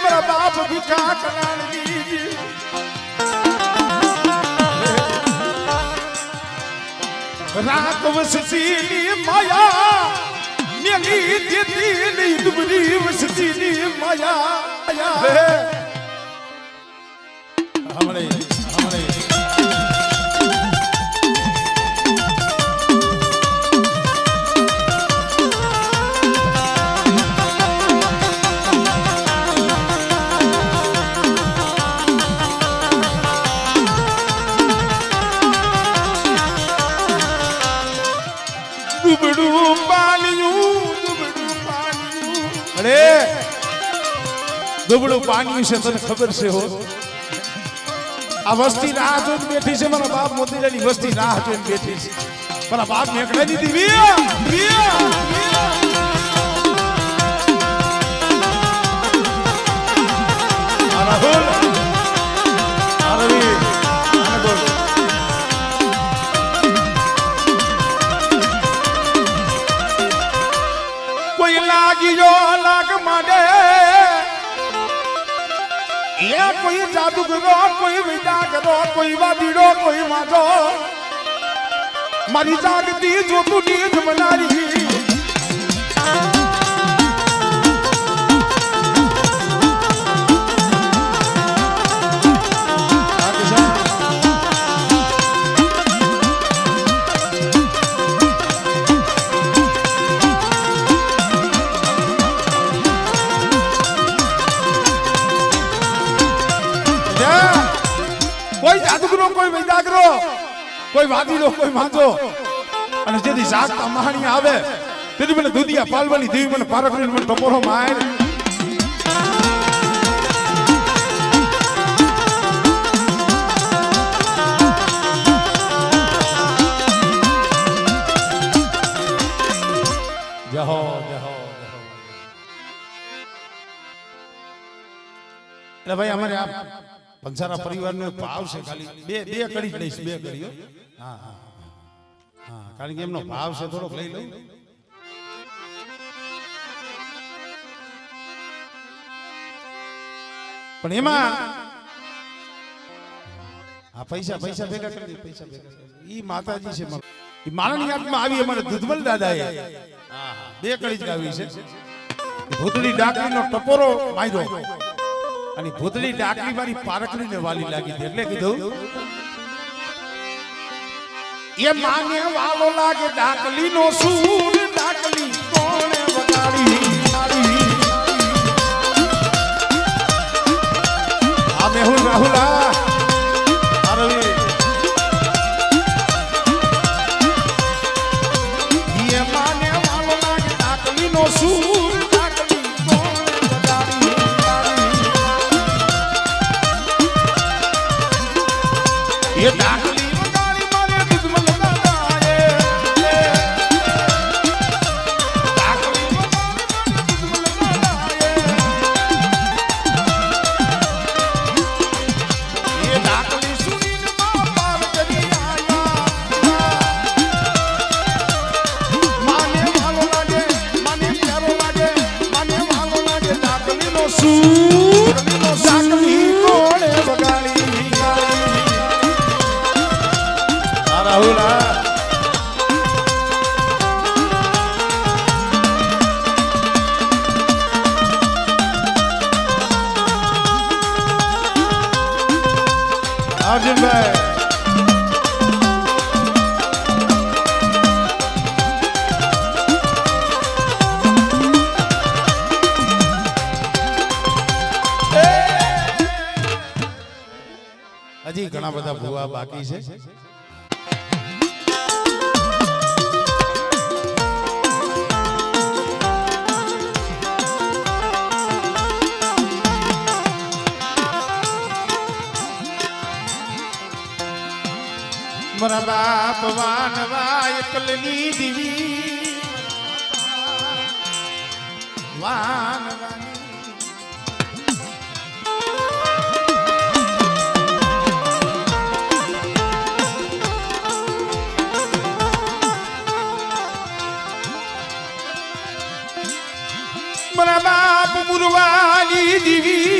मेरा बाप भिखा कलान दी रात वसती माया मेली देती दुबरी वसती माया हमरे दुबड़ू पानी से तने खबर से हो आ वस्ती राह जोन बैठी से मारा बाप मोतीलाल वस्ती राह जोन बैठी से मारा बाप नेकड़ा दी दिव्या दिव्या राहुल अरवी अनगोल कोई लागी जो लाग माडे ये कोई जादूगरो कोई विदागरो कोई वादीरो कोई माजो मारी जागती जो तू नींद मनारी कोई जादूगरो कोई वैदागरो कोई वादीरो कोई मांजो અને જેથી જાગતા મહાણી આવે તેથી મને દુધિયા પાલવાની દેવી મને પારકરી મને ટપોરો માર જહો જહો એટલે ભાઈ અમારે આ पंसारा परिवार ने भाव से खाली बे कड़ी लईश बे करियो हां हां हां कारण के एमनो भाव से थोड़ो लई लऊ पण एमा आ पैसा भेगा कर दे पैसा भेगा ई माताजी से ई माननी आत्मा आवी हमारे दुधमल दादाए हां बे कड़ी गावी छे भूतड़ी डाकरी नो टपोरो मायरो અને ભૂતળી ડાકલી મારી પારકરીને વાલી લાગી હતી એટલે કીધું એ માને વાલો લાગે ડાકલી નો સૂર ડાકલી કોણે વગાડી આ મેહુલ રાહુલા અરવી એ માને વાલો લાગે ડાકલી નો સૂર ये डाकली वगाड़ी मारे दुश्मन दादाए डाकली वगाड़ी मारे दुश्मन दादाए ये डाकली सुनी न पार करी आया माने भालो लागे माने प्यारो लागे माने भालो लागे डाकली नो सूर डाकली कोणे वगाड़ी राहुल अर्जुन भाई हजी घना बधा भुआ बाकी है मरा बाप वानवा एकलनी दीवी वानवानी मरा बाप मुरवाली दीवी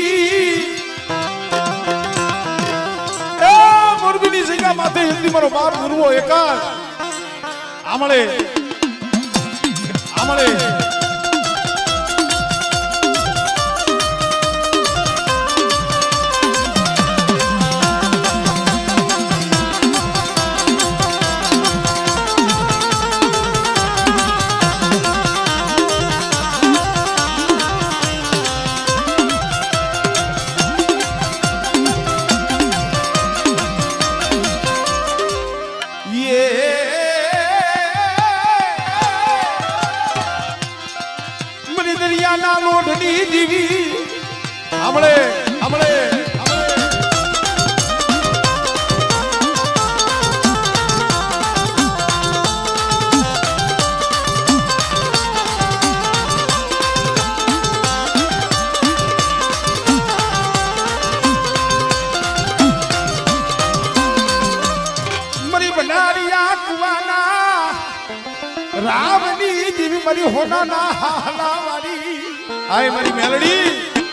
સુધી મારો બાપ ગુરુઓ એકાદ આમળે આમળે દરિયાના લોઢની દીવી હમણે હમણે મરી બનારિયા કુવાના રામની દીવી મરી હોના ના હાલાવારી આય મારી મેલડી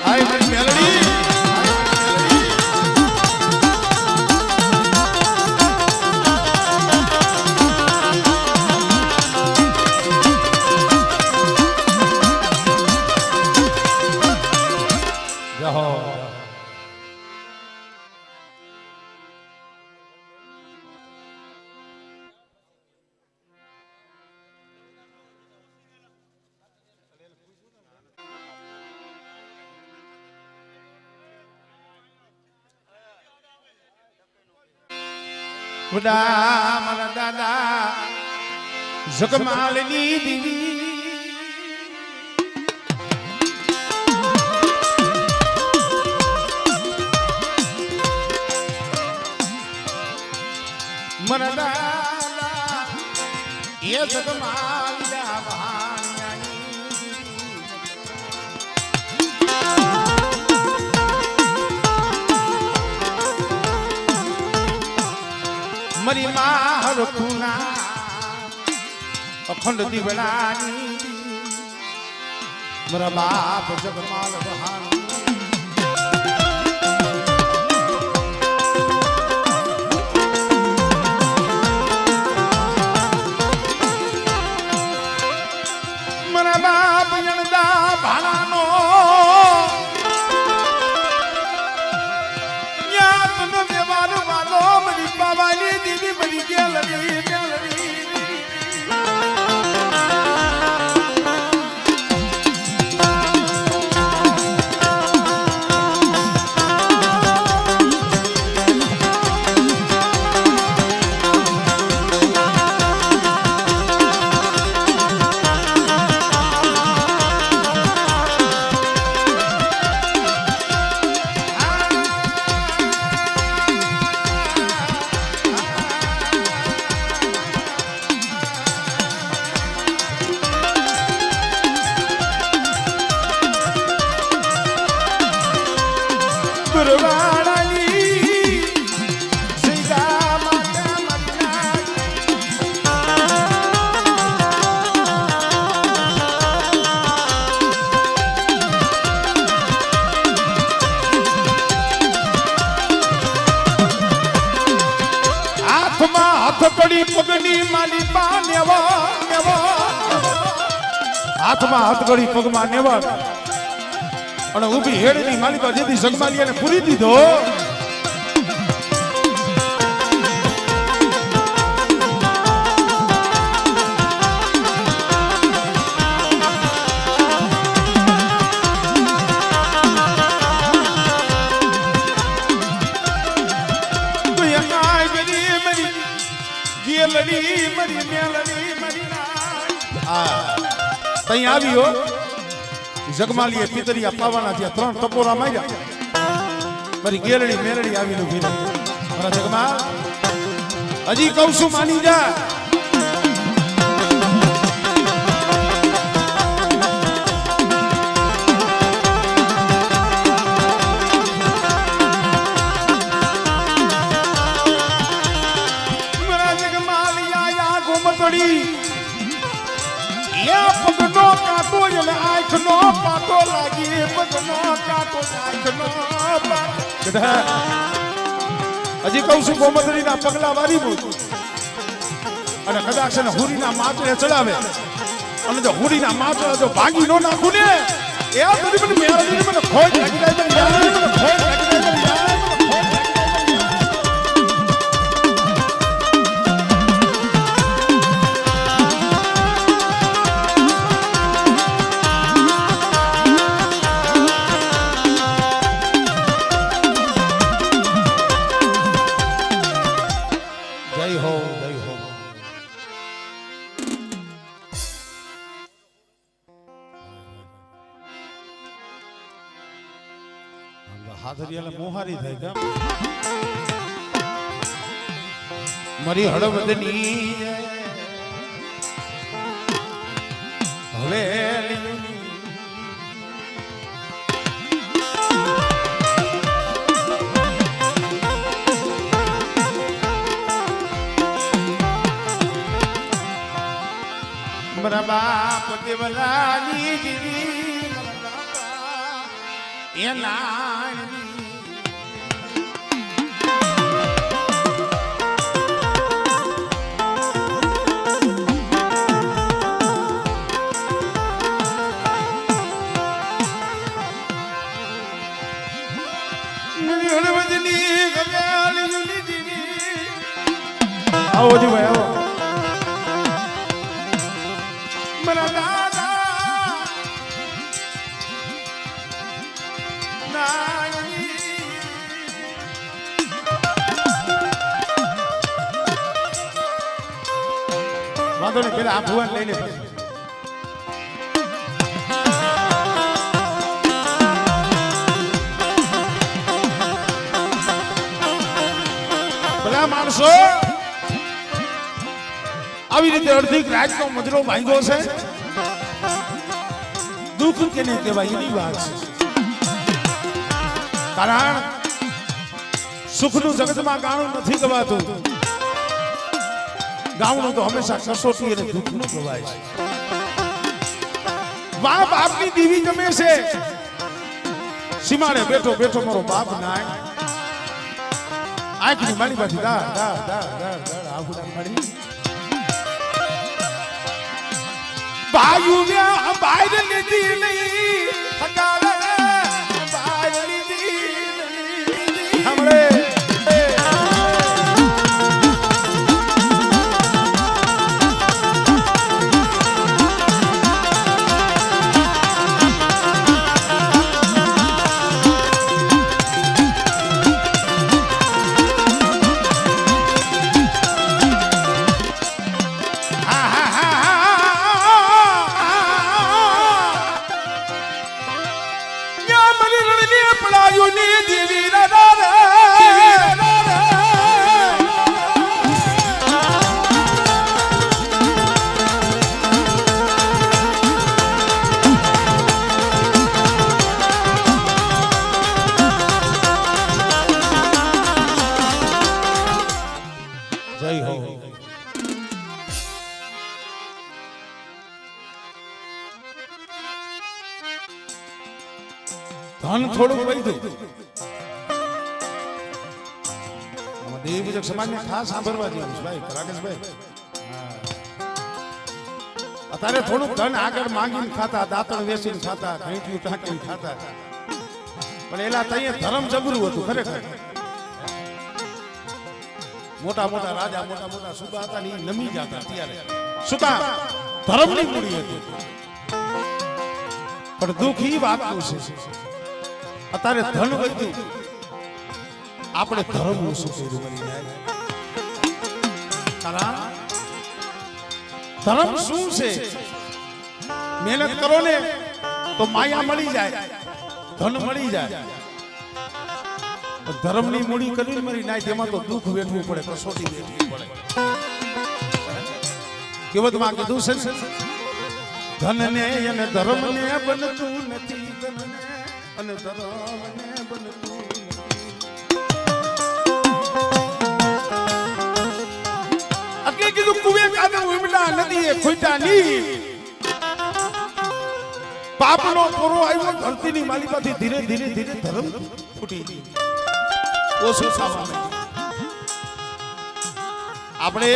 આય મારી મેલડી જહો વડા મારા દાદા જગમાલની દીવી મારા દાદા એ જગમાલિયા મરી માર ખૂના અખંડ દીવડાની મારા બાપ જગમાલ બહાની મારા બાપ જણદા ભાણાનો યાતનો વ્યવહાર વાલો મરી બાબાની દીદી મરી ગેલરી પડી પગની માલી પા હાથમાં હથકડી પગમાં નેવા અને ઊભી હેડની માલિકા જેથી જગમાલિયાને પૂરી દીધો તઈ આવ્યો જગમાલીએ પિતરિયા પાવાના ત્યાં 3 ટપોરા માર્યા મારી ગેલડી મેલડી આવી ઊભી રહી મારા જગમાલ હજી કહું છું માની જા મારા જગમાલિયા ગોમતડી પગનો કાંટો અને આંખનો પાટો લાગી પગનો કાંટો આંખનો હજી કહું છું ગોમતરીના પગલા વારી મૂક અને કદાચ એને હુરીના માચડે ચડાવે અને જો હુરીના માચડા જો ભાગી નો નાખું ને એ આ બધી મને મેળવી મને ખોજ લાગી જાય મને ખોજ લાગી જાય હાથરિયાલે મોહારી થાય કામ મારી હળવદની હવે મારા બાપ દેવલાની દીદી એના આવો જી ભાઈ આવો મારા દાદા વાંધો ને પેલા આ ભુવન લઈને ભલા માણસો આવી રીતે અડધી રાતનો મજરો ભાંગ્યો છે દુઃખ કેને કહેવાય એની વાત છે કારણ સુખનું જગતમાં ગાણું નથી ગવાતું ગાવણું તો હંમેશા કસોટી અને દુઃખનું ગવાય છે મા બાપની દીવી જમે છે સીમાડે બેઠો બેઠો મારો બાપ નાય આંખની મારી પાછી દા દા દા દા દા આહુડા મારી બાયુવ્યા બહાર લીધી નહીં હકાલે બહાર લીધી નહીં હમણે ધન થોડું વધ્યું દેવી પૂજક સમાજને ખાસ સાંભળવા જેવું છે ભાઈ રાકેશભાઈ અત્યારે થોડુંક ધન આગળ માંગીને ખાતા દાંતણ વેચીને ખાતા ઘંટીયું ટાંકીને ખાતા પણ એલા તઈએ ધર્મ જબરું હતું ખરેખર મોટા મોટા રાજા મોટા મોટા સુબા હતા ને નમી જતા ત્યારે શું કામ ધર્મની મૂડી હતી પણ દુઃખ ઈ વાતનું છે અત્યારે ધન વધ્યું આપણે ધર્મ નું શું કર્યું બની જાય ધર્મ શું છે મહેનત કરો ને તો માયા મળી જાય ધન મળી જાય ધર્મ ની મૂડી કરી મરી નાય તેમાં તો દુઃખ વેઠવું પડે કસોટી વેઠવી પડે કેવતમાં કીધું છે ધન ને અને ધર્મ ને બનતું નથી ધન ને અને ધર્મ ને બનતું નથી કીધું કુવે કાદા ઉમડા નદીએ ખોટા ની પાપનો પૂરો આવ્યો ધરતીની માલિકાથી ધીરે ધીરે ધીરે ધર્મ ફૂટી ઓછું થવા આપણે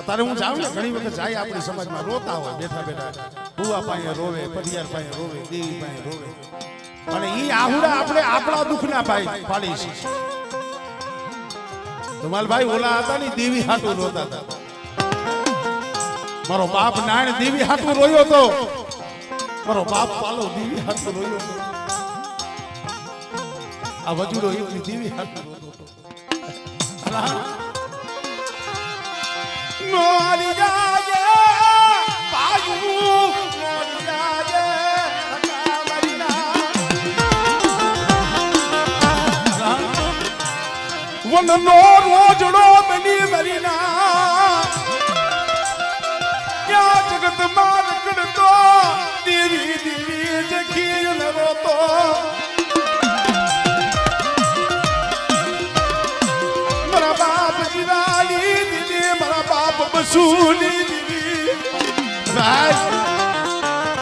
તારે હું જાઉં ને ઘણી વખત જાય આપણી સમાજમાં રોતા હોય બેઠા બેઠા ભૂવા પાસે રોવે પટિયાર પાસે રોવે દેવી પાસે રોવે અને ઈ આહુડા આપણે આપણા દુઃખના ભાઈ પાડી છે તમારા ભાઈ ઓલા હતા ને દેવી હાટું રોતા હતા મારો બાપ નાણ દેવી હાટું રોયો તો મારો બાપ પાલો દેવી હાટું રોયો તો આ વજુડો એકલી દેવી હાટું રોતો હતો મોરી જાજે પાયુ મોરી જાજે વનનો રોજડો બની મરીના યા જગત માર કડતો દેવી દેવી જખી ન રોતો મારા બાપ જીવાલી દીદી મારા બાપ બસુલી દીદી ભાઈ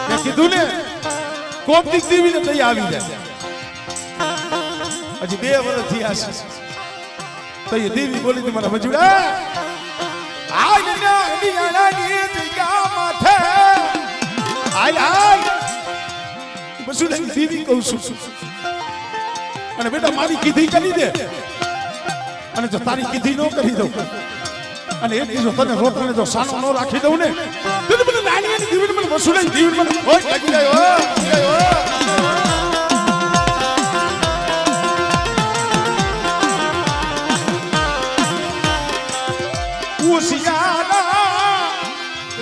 મેં કીધું ને કોપની દેવી ને તઈ આવી જાય હજી 2 વર્ષ થયા છે તો ये देवी बोली थी मारा बजुड़ा आज ना नियाना ની જગ્યા માથે આય આય બસુડા દેવી કહું છું અને બેટા મારી કીધી કરી દે અને જો તારી કીધી ન કરી દઉં અને એક જો તને રોટને જો સાનો ન રાખી દઉં ને તો મને નાની દેવી મને બસુડા દેવી મને કોઈ લાગી જાય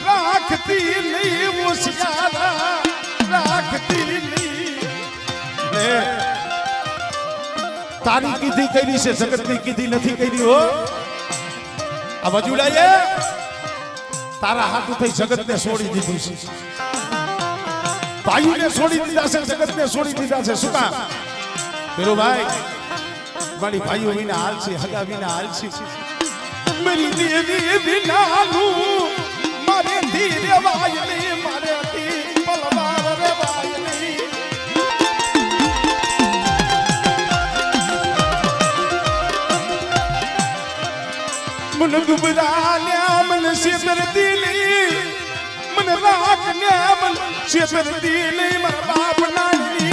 રાખતી નહીં મુશિયારા રાખતી નહીં તારી કીધી કરી છે જગતની કીધી નથી કરી હો આ વજુડાએ તારા હાથ થઈ જગતને છોડી દીધું છે ભાઈઓને છોડી દીધા છે જગતને છોડી દીધા છે શું કામ પેલો ભાઈ મારી ભાઈઓ વિના હાલ છે હગા વિના હાલ છે मेरी देवी बिनालू मारे धीरे वायली मारे ती पलवार रे वायली मन गुबराल्या मन सेतर दिली मन राखल्या मन सेतर दिली मारा बाप नानी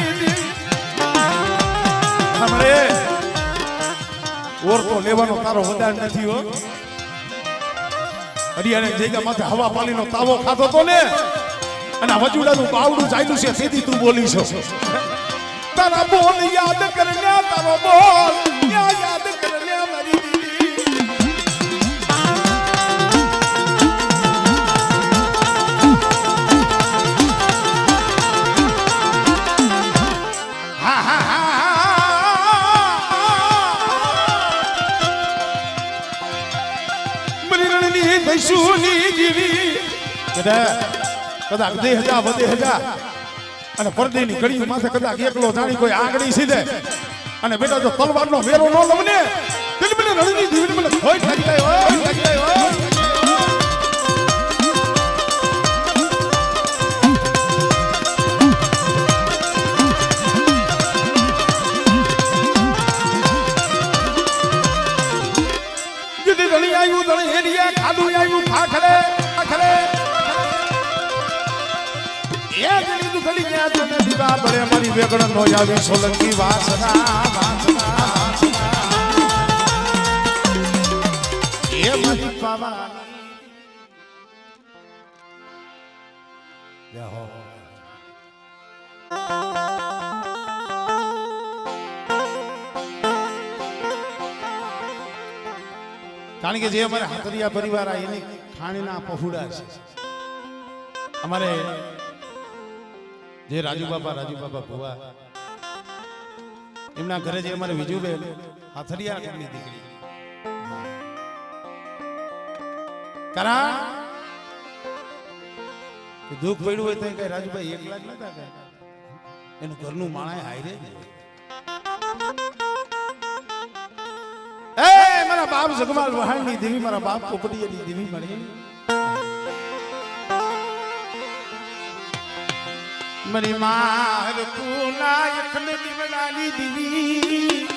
हमरे ઓર તો લેવાનો તારો વધાર નથી હો હરિયાણે જગ્યા માથે હવા પાલીનો તાવો ખાતો તો ને અને વજુડાનું બાવડું ચાલ્યું છે સીધી તું બોલી છો તારા બોલ યાદ કરને તારો બોલ યાદ કરને મારી સુની જીવી કદાચ 2000 વધે 1000 અને પરદેની કડી માથે કદાચ એકલો જાણી કોઈ આંગળી સીધે અને બેટા જો તલવારનો મેરો ન લવને દિલ મને રણની જીવી મને ખોઈ લાગી જાય મારી વેગણ નો આવી સોલંકી વાસના એ મારી પાવાની કારણ કે જે અમારે હાથરિયા પરિવાર એની ખાણીના પફુડા છે અમારે જે રાજુ બાપા ભુવા એમના ઘરે જે અમારે વિજુબેન હાથરિયા ગામની દીકરી કરા દુઃખ પડ્યું હોય તો કઈ રાજુભાઈ એકલા જ નતા કઈ એનું ઘરનું માણાય હાયરે એ મારા બાપ જગમાલ વહાણની દેવી મારા બાપ પોપટીની દેવી મળી મરી માર પૂના એકને દીવડાની દીવી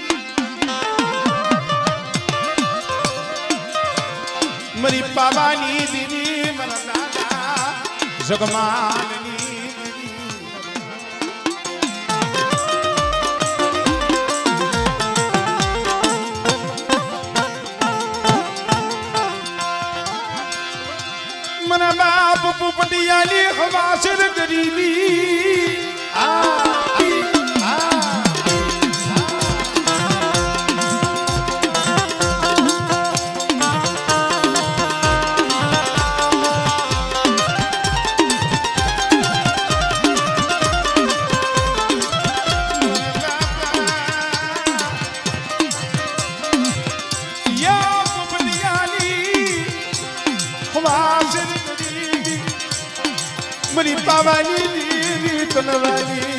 મારી પાવાની દીદી મારા દાદા જગમાનની મના બાપ પોપટિયાની હવાસર ગરીબી મરી પાવાની દીવી તનવાની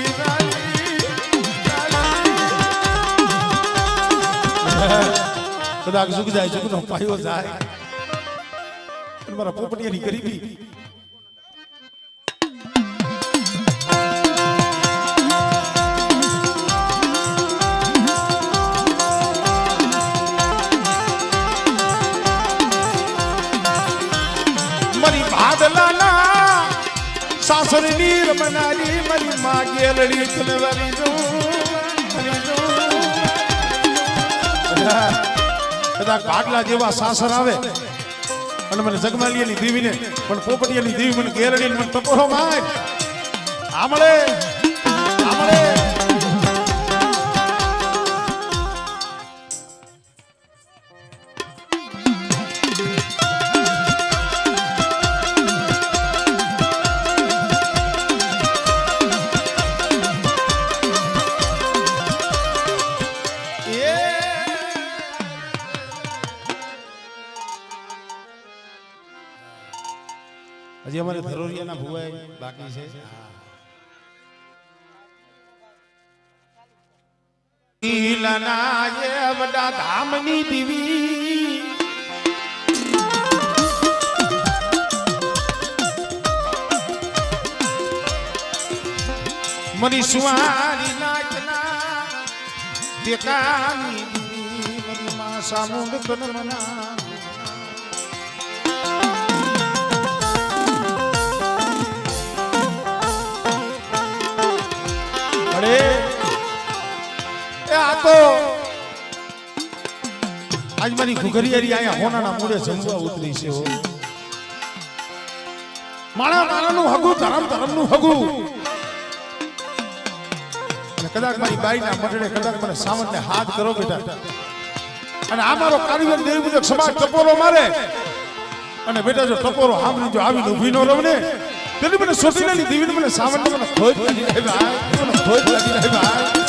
કદાચ સુખ જાય સુખનો પાયો જાય મારા પોપટિયાની ગરીબી મરી ભાદલાના સાસરની રમનારી મારી માં ગેલડી તલવારી જો કદાચ ભાગલા જેવા સાસર આવે અને મને જગમાલિયાની દેવીને પણ પોપટિયાની દેવી મને ગેલડી મને ટપોરો માર આમળે આમળે હજી અમારે ધરોરિયાના ભુવાઈ બાકી છે ઈલાના એ વડા ધામની દીવી મરી સુવારી નાચના દેકાની દીવી મરી માં સામુંડ તનમના આજ મારી ઘુઘરિયારી આયા હોનાના મૂળે જમવા ઉતરી છે માણા માણાનું હગું ધરમ ધરમનું હગું અને કદાચ મારી બાઈના મઢડે કદાચ મને સાવનને હાથ કરો બેટા અને આ મારો કારીગર દેવી મુજબ સમાજ ટપોરો મારે અને બેટા જો ટપોરો સાંભળી જો આવીને ઊભી નો રહું ને તેની મને સોસીલાની દેવીને મને સાવનને મને ખોજ લાગી રહે ભાઈ મને ખોજ લાગી રહે ભાઈ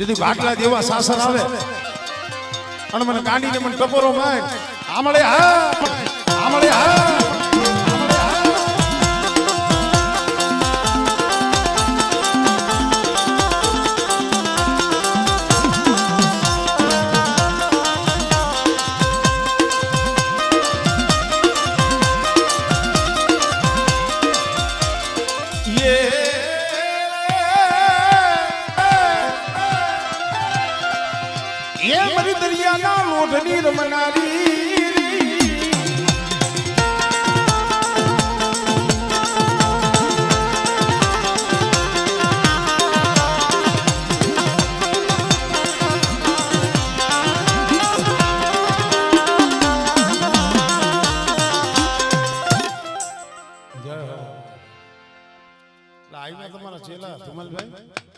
જેથી ભાટલા જેવા સાસર આવે અને મને ગાંડીને મને ટપોરો માર આમળે હા આમળે હા દરિયાના લોઢની રમનારી તમારા ચેલા ધમલભાઈ